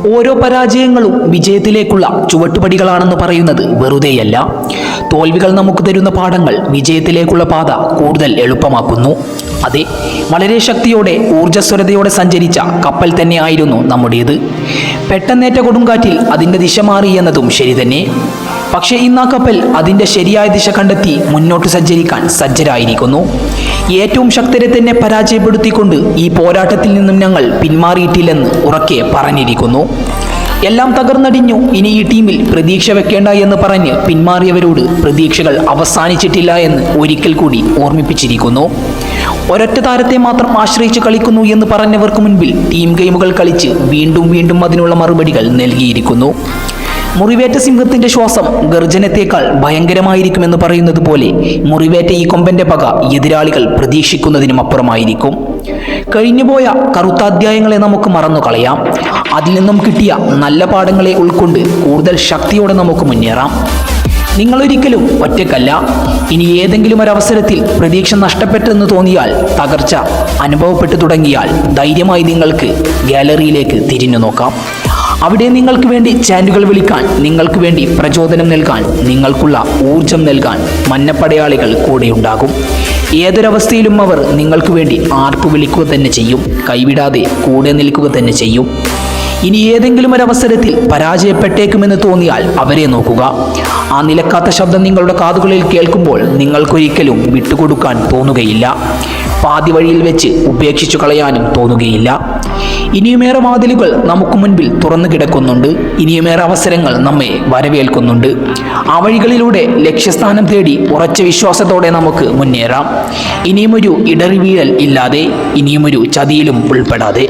ഓരോ പരാജയങ്ങളും വിജയത്തിലേക്കുള്ള ചുവട്ടുപടികളാണെന്ന് പറയുന്നത് വെറുതെയല്ല. തോൽവികൾ നമുക്ക് തരുന്ന പാഠങ്ങൾ വിജയത്തിലേക്കുള്ള പാത കൂടുതൽ എളുപ്പമാക്കുന്നു. അതെ, വളരെ ശക്തിയോടെ ഊർജ്ജസ്വരതയോടെ സഞ്ചരിച്ച കപ്പൽ തന്നെയായിരുന്നു നമ്മുടേത്. പെട്ടെന്നേറ്റ കൊടുങ്കാറ്റിൽ അതിൻ്റെ ദിശ മാറി എന്നതും ശരി തന്നെ. പക്ഷേ ഇന്ന് ആ കപ്പൽ അതിൻ്റെ ശരിയായ ദിശ കണ്ടെത്തി മുന്നോട്ട് സഞ്ചരിക്കാൻ സജ്ജരായിരിക്കുന്നു. ഏറ്റവും ശക്തരെ തന്നെ പരാജയപ്പെടുത്തിക്കൊണ്ട് ഈ പോരാട്ടത്തിൽ നിന്നും ഞങ്ങൾ പിന്മാറിയിട്ടില്ലെന്ന് ഉറക്കെ പറഞ്ഞിരിക്കുന്നു. എല്ലാം തകർന്നടിഞ്ഞു, ഇനി ഈ ടീമിൽ പ്രതീക്ഷ വെക്കേണ്ട എന്ന് പറഞ്ഞ് പിന്മാറിയവരോട് പ്രതീക്ഷകൾ അവസാനിച്ചിട്ടില്ല എന്ന് ഒരിക്കൽ കൂടി ഓർമ്മിപ്പിച്ചിരിക്കുന്നു. ഒരൊറ്റ താരത്തെ മാത്രം ആശ്രയിച്ച് കളിക്കുന്നു എന്ന് പറഞ്ഞവർക്ക് മുൻപിൽ ടീം ഗെയിമുകൾ കളിച്ച് വീണ്ടും വീണ്ടും അതിനുള്ള മറുപടികൾ നൽകിയിരിക്കുന്നു. മുറിവേറ്റ സിംഹത്തിന്റെ ശ്വാസം ഗർജനത്തേക്കാൾ ഭയങ്കരമായിരിക്കുമെന്ന് പറയുന്നത് പോലെ മുറിവേറ്റ ഈ കൊമ്പന്റെ പക എതിരാളികൾ പ്രതീക്ഷിക്കുന്നതിനും അപ്പുറമായിരിക്കും. കഴിഞ്ഞുപോയ കറുത്ത അധ്യായങ്ങളെ നമുക്ക് മറന്നു കളയാം. അതിൽ നിന്നും കിട്ടിയ നല്ല പാഠങ്ങളെ ഉൾക്കൊണ്ട് കൂടുതൽ ശക്തിയോടെ നമുക്ക് മുന്നേറാം. നിങ്ങളൊരിക്കലും ഒറ്റക്കല്ല. ഇനി ഏതെങ്കിലും ഒരവസരത്തിൽ പ്രതീക്ഷ നഷ്ടപ്പെട്ടെന്ന് തോന്നിയാൽ, തകർച്ച അനുഭവപ്പെട്ടു തുടങ്ങിയാൽ ധൈര്യമായി നിങ്ങൾക്ക് ഗാലറിയിലേക്ക് തിരിഞ്ഞു നോക്കാം. അവിടെ നിങ്ങൾക്ക് വേണ്ടി ചാൻഡുകൾ വിളിക്കാൻ, നിങ്ങൾക്ക് വേണ്ടി പ്രചോദനം നൽകാൻ, നിങ്ങൾക്കുള്ള ഊർജം നൽകാൻ മഞ്ഞപ്പടയാളികൾ കൂടെയുണ്ടാകും. ഏതൊരവസ്ഥയിലും അവർ നിങ്ങൾക്ക് വേണ്ടി ആർപ്പ് വിളിക്കുക തന്നെ ചെയ്യും. കൈവിടാതെ കൂടെ നിൽക്കുക തന്നെ ചെയ്യും. ഇനി ഏതെങ്കിലും ഒരവസരത്തിൽ പരാജയപ്പെട്ടേക്കുമെന്ന് തോന്നിയാൽ അവരെ നോക്കുക. ആ നിലക്കാത്ത ശബ്ദം നിങ്ങളുടെ കാതുകളിൽ കേൾക്കുമ്പോൾ നിങ്ങൾക്കൊരിക്കലും വിട്ടുകൊടുക്കാൻ തോന്നുകയില്ല. പാതി വഴിയിൽ വെച്ച് ഉപേക്ഷിച്ചു കളയാനും തോന്നുകയില്ല. ഇനിയുമേറെ വാതിലുകൾ നമുക്ക് മുൻപിൽ തുറന്നു കിടക്കുന്നുണ്ട്. ഇനിയുമേറെ അവസരങ്ങൾ നമ്മെ വരവേൽക്കുന്നുണ്ട്. ആ വഴികളിലൂടെ ലക്ഷ്യസ്ഥാനം തേടി ഉറച്ച വിശ്വാസത്തോടെ നമുക്ക് മുന്നേറാം. ഇനിയുമൊരു ഇടറി വീഴൽ ഇല്ലാതെ, ഇനിയുമൊരു ചതിയിലും ഉൾപ്പെടാതെ.